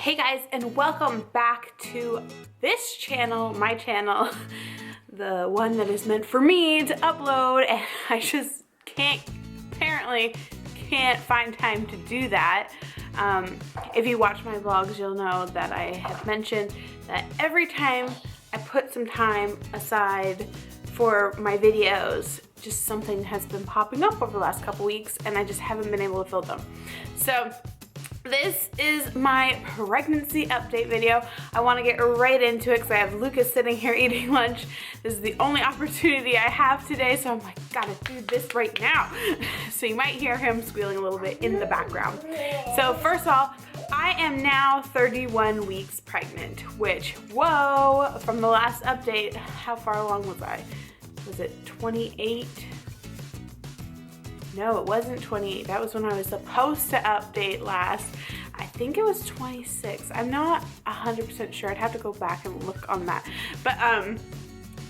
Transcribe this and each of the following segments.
Hey guys, and welcome back to this channel, my channel, the one that is meant for me to upload, and I just apparently can't find time to do that. If you watch my vlogs, you'll know that I have mentioned that every time I put some time aside for my videos, just something has been popping up over the last couple weeks and I just haven't been able to film them. So this is my pregnancy update video. I want to get right into it because I have Lucas sitting here eating lunch. This is the only opportunity I have today, so I'm like, gotta do this right now. So you might hear him squealing a little bit in the background. So first of all, I am now 31 weeks pregnant, which, whoa, from the last update, how far along was I? Was it 28? No, it wasn't 28. That was when I was supposed to update last. I think it was 26. I'm not 100% sure. I'd have to go back and look on that. But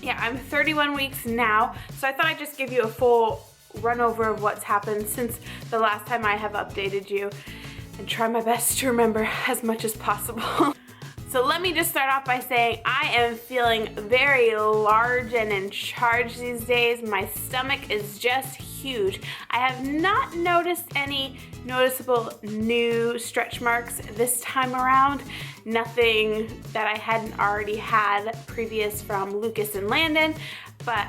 yeah, I'm 31 weeks now. So I thought I'd just give you a full run over of what's happened since the last time I have updated you and try my best to remember as much as possible. So let me just start off by saying I am feeling very large and in charge these days. My stomach is just huge. I have not noticed any noticeable new stretch marks this time around. Nothing that I hadn't already had previous from Lucas and Landon, but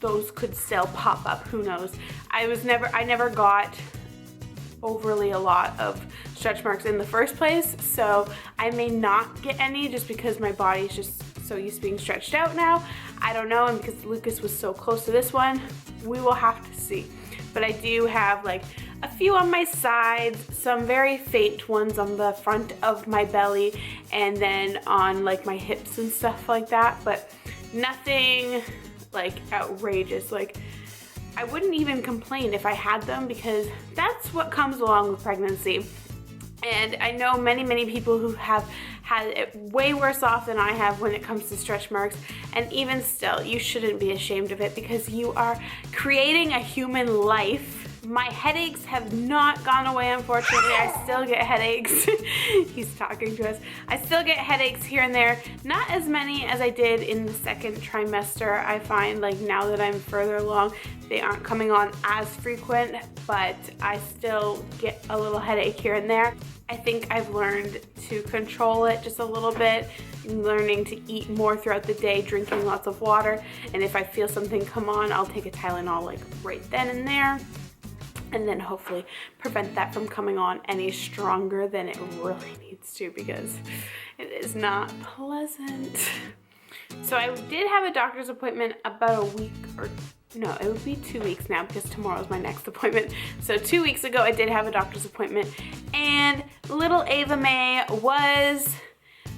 those could still pop up, who knows. I never got overly a lot of stretch marks in the first place, so I may not get any just because my body is just so used to being stretched out now. I don't know, and because Lucas was so close to this one, we will have to see. But I do have like a few on my sides, some very faint ones on the front of my belly, and then on like my hips and stuff like that, but nothing like outrageous. Like, I wouldn't even complain if I had them because that's what comes along with pregnancy. And I know many people who have had it way worse off than I have when it comes to stretch marks, and even still, you shouldn't be ashamed of it because you are creating a human life. My headaches have not gone away, unfortunately. I still get headaches. He's talking to us. I still get headaches here and there. Not as many as I did in the second trimester. I find like now that I'm further along, they aren't coming on as frequent, but I still get a little headache here and there. I think I've learned to control it just a little bit, learning to eat more throughout the day, drinking lots of water, and if I feel something come on, I'll take a Tylenol like right then and there, and then hopefully prevent that from coming on any stronger than it really needs to because it is not pleasant. So I did have a doctor's appointment about a week or no, it would be 2 weeks now because tomorrow's my next appointment. So 2 weeks ago I did have a doctor's appointment and little Ava Mae was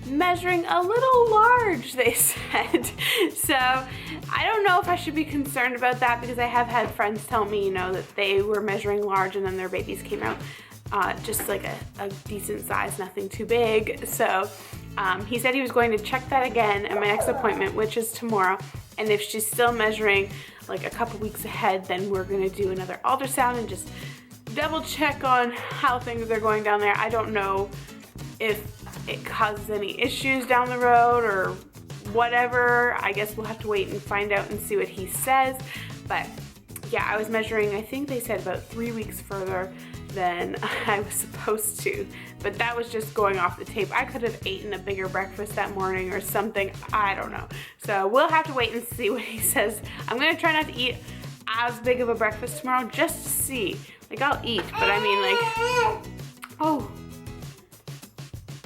measuring a little large, they said. So I don't know if I should be concerned about that because I have had friends tell me, you know, that they were measuring large and then their babies came out just like a decent size, nothing too big. So he said he was going to check that again at my next appointment, which is tomorrow. And if she's still measuring like a couple weeks ahead, then we're gonna do another ultrasound and just double check on how things are going down there. I don't know if it causes any issues down the road or whatever. I guess we'll have to wait and find out and see what he says. But yeah, I was measuring, I think they said about 3 weeks further than I was supposed to, but that was just going off the tape. I could have eaten a bigger breakfast that morning or something, I don't know. So we'll have to wait and see what he says. I'm gonna try not to eat as big of a breakfast tomorrow just to see. Like, I'll eat, but I mean like,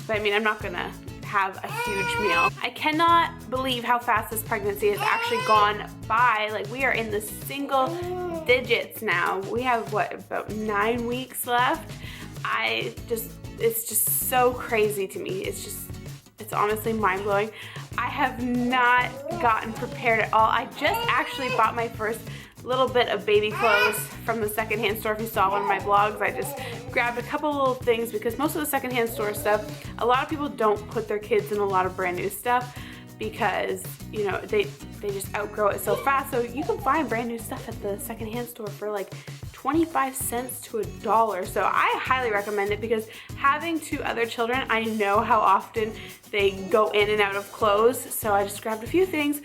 but I mean, I'm not gonna have a huge meal. I cannot believe how fast this pregnancy has actually gone by. Like, we are in the single digits now. We have what, about 9 weeks left. It's just so crazy to me. It's honestly mind-blowing. I have not gotten prepared at all. I just actually bought my first little bit of baby clothes from the secondhand store. If you saw one of my vlogs, I just grabbed a couple little things because most of the secondhand store stuff, a lot of people don't put their kids in a lot of brand new stuff because, you know, they just outgrow it so fast. So you can find brand new stuff at the secondhand store for like 25 cents to $1. So I highly recommend it because having 2 other children, I know how often they go in and out of clothes. So I just grabbed a few things.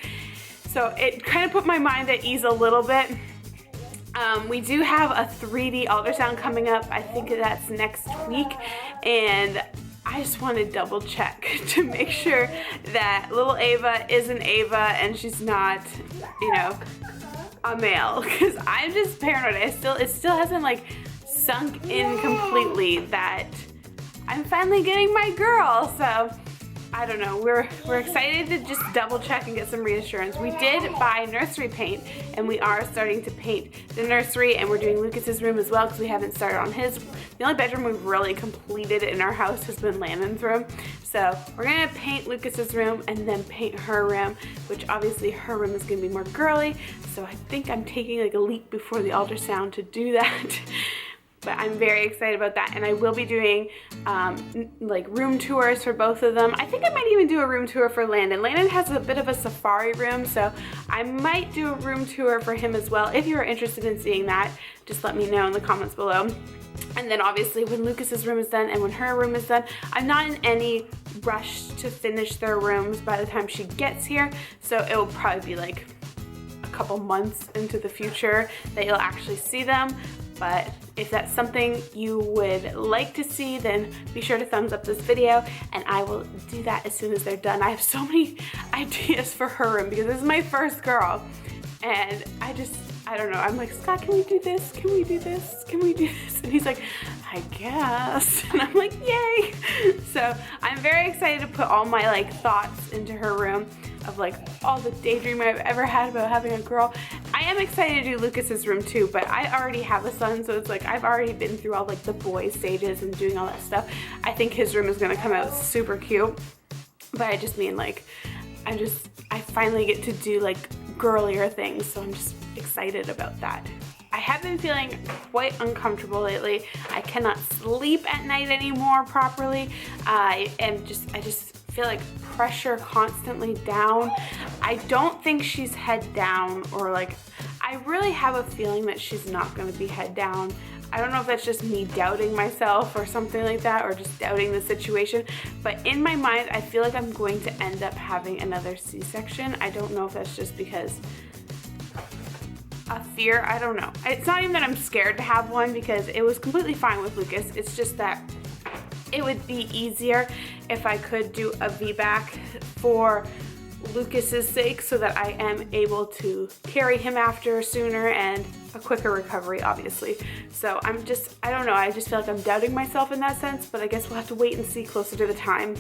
So it kind of put my mind at ease a little bit. We do have a 3D ultrasound coming up. I think that's next week, and I just want to double check to make sure that little Ava is an Ava and she's not, you know, a male, because I'm just paranoid. It still hasn't like sunk in completely that I'm finally getting my girl. So I don't know, we're excited to just double check and get some reassurance. We did buy nursery paint, and we are starting to paint the nursery, and we're doing Lucas's room as well because we haven't started on his. The only bedroom we've really completed in our house has been Landon's room. So we're gonna paint Lucas's room and then paint her room, which obviously her room is gonna be more girly. So I think I'm taking like a leap before the ultrasound to do that. But I'm very excited about that, and I will be doing like room tours for both of them. I think I might even do a room tour for Landon. Landon has a bit of a safari room, so I might do a room tour for him as well. If you are interested in seeing that, just let me know in the comments below. And then obviously when Lucas's room is done and when her room is done, I'm not in any rush to finish their rooms by the time she gets here, so it will probably be like a couple months into the future that you'll actually see them. But if that's something you would like to see, then be sure to thumbs up this video, and I will do that as soon as they're done. I have so many ideas for her room because this is my first girl, and I don't know, I'm like, Scott, can we do this? Can we do this? Can we do this? And he's like, I guess. And I'm like, yay. So I'm very excited to put all my like thoughts into her room of like all the daydreaming I've ever had about having a girl. I am excited to do Lucas's room too, but I already have a son, so it's like I've already been through all like the boy stages and doing all that stuff. I think his room is gonna come out super cute, but I just mean like, I finally get to do like girlier things, so I'm just excited about that. I have been feeling quite uncomfortable lately. I cannot sleep at night anymore properly. I just feel like pressure constantly down. I don't think she's head down, or like, I really have a feeling that she's not gonna be head down. I don't know if that's just me doubting myself or something like that, or just doubting the situation, but in my mind, I feel like I'm going to end up having another C-section. I don't know if that's just because of fear, I don't know. It's not even that I'm scared to have one, because it was completely fine with Lucas. It's just that it would be easier if I could do a VBAC for Lucas's sake, so that I am able to carry him after sooner and a quicker recovery, obviously. So I don't know, I just feel like I'm doubting myself in that sense, but I guess we'll have to wait and see closer to the time.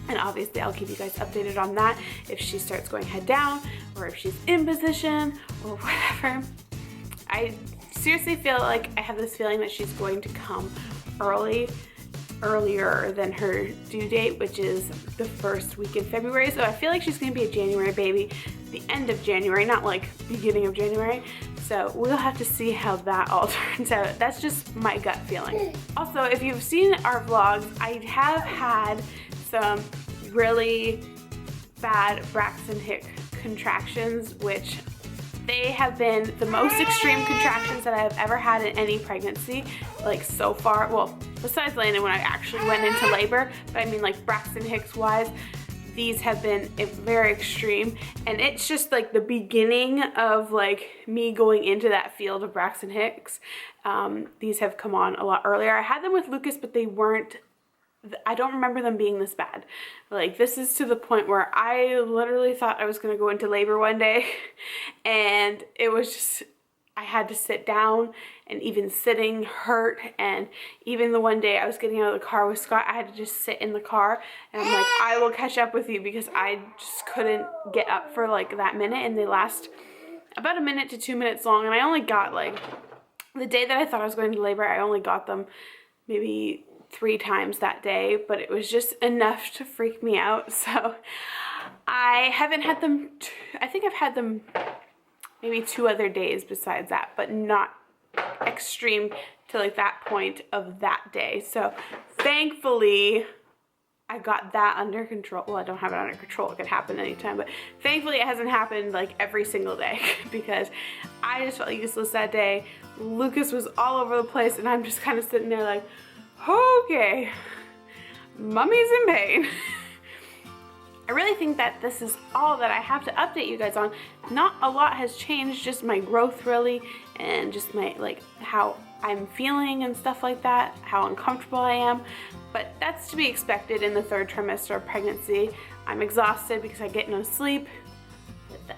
And obviously I'll keep you guys updated on that, if she starts going head down, or if she's in position, or whatever. I seriously feel like I have this feeling that she's going to come earlier than her due date, which is the first week in February. So I feel like she's gonna be a January baby, the end of January, not like beginning of January. So we'll have to see how that all turns out. That's just my gut feeling. Also, if you've seen our vlogs, I have had some really bad Braxton Hicks contractions, which they have been the most extreme contractions that I have ever had in any pregnancy, like so far. Well, besides Landon when I actually went into labor, but I mean like Braxton Hicks wise, these have been very extreme, and it's just like the beginning of like me going into that field of Braxton Hicks. These have come on a lot earlier. I had them with Lucas, but they weren't, I don't remember them being this bad. Like, this is to the point where I literally thought I was gonna go into labor one day, and it was just, I had to sit down, and even sitting hurt. And even the one day I was getting out of the car with Scott, I had to just sit in the car, and I'm like, I will catch up with you, because I just couldn't get up for like that minute, and they last about 1 minute to 2 minutes long. And I only got like, the day that I thought I was going to labor, I only got them maybe 3 times that day, but it was just enough to freak me out. So I haven't had them, I think I've had them maybe 2 other days besides that, but not extreme to like that point of that day. So thankfully I got that under control. Well, I don't have it under control. It could happen anytime, but thankfully it hasn't happened like every single day because I just felt useless that day. Lucas was all over the place and I'm just kind of sitting there like, okay, mommy's in pain. I really think that this is all that I have to update you guys on. Not a lot has changed, just my growth really, and just my, like, how I'm feeling and stuff like that, how uncomfortable I am. But that's to be expected in the 3rd trimester of pregnancy. I'm exhausted because I get no sleep.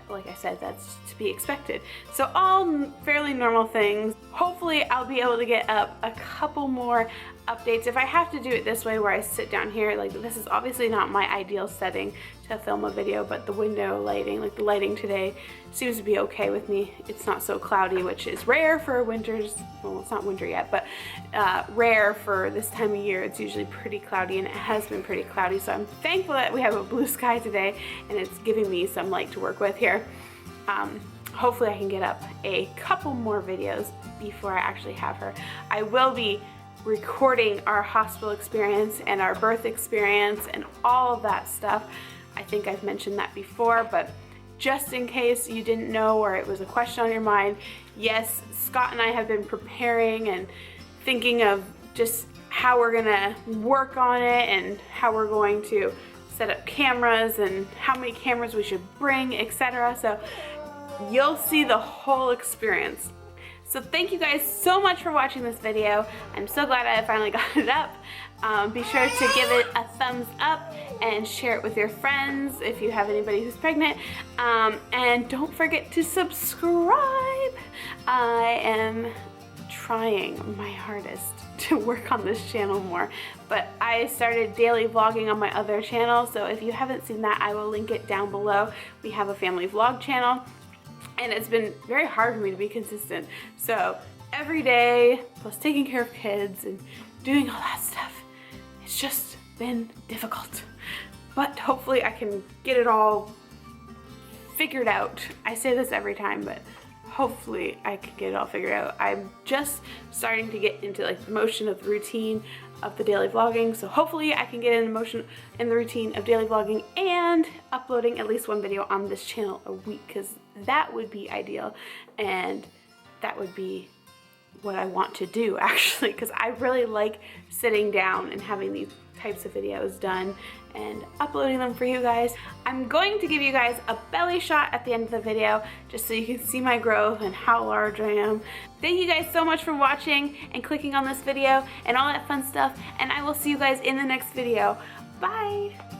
Like I said, that's to be expected. So all fairly normal things. Hopefully I'll be able to get up a couple more updates. If I have to do it this way where I sit down here, like this is obviously not my ideal setting to film a video, but the window lighting, like the lighting today seems to be okay with me. It's not so cloudy, which is rare for winters. Well, it's not winter yet, but rare for this time of year. It's usually pretty cloudy and it has been pretty cloudy. So I'm thankful that we have a blue sky today and it's giving me some light to work with here. Hopefully I can get up a couple more videos before I actually have her. I will be recording our hospital experience and our birth experience and all of that stuff. I think I've mentioned that before, but just in case you didn't know or it was a question on your mind, yes, Scott and I have been preparing and thinking of just how we're gonna work on it and how we're going to set up cameras and how many cameras we should bring, etc. So you'll see the whole experience. So thank you guys so much for watching this video. I'm so glad I finally got it up. Be sure to give it a thumbs up and share it with your friends if you have anybody who's pregnant. And don't forget to subscribe. I am trying my hardest to work on this channel more, but I started daily vlogging on my other channel, so if you haven't seen that, I will link it down below. We have a family vlog channel. And it's been very hard for me to be consistent. So every day, plus taking care of kids and doing all that stuff, it's just been difficult. But hopefully I can get it all figured out. I say this every time, but hopefully I can get it all figured out. I'm just starting to get into like the motion of the routine of the daily vlogging, so hopefully I can get in the motion in the routine of daily vlogging and uploading at least one video on this channel a week, because that would be ideal and that would be what I want to do actually, because I really like sitting down and having these types of videos done and uploading them for you guys. I'm going to give you guys a belly shot at the end of the video just so you can see my growth and how large I am. Thank you guys so much for watching and clicking on this video and all that fun stuff, and I will see you guys in the next video. Bye!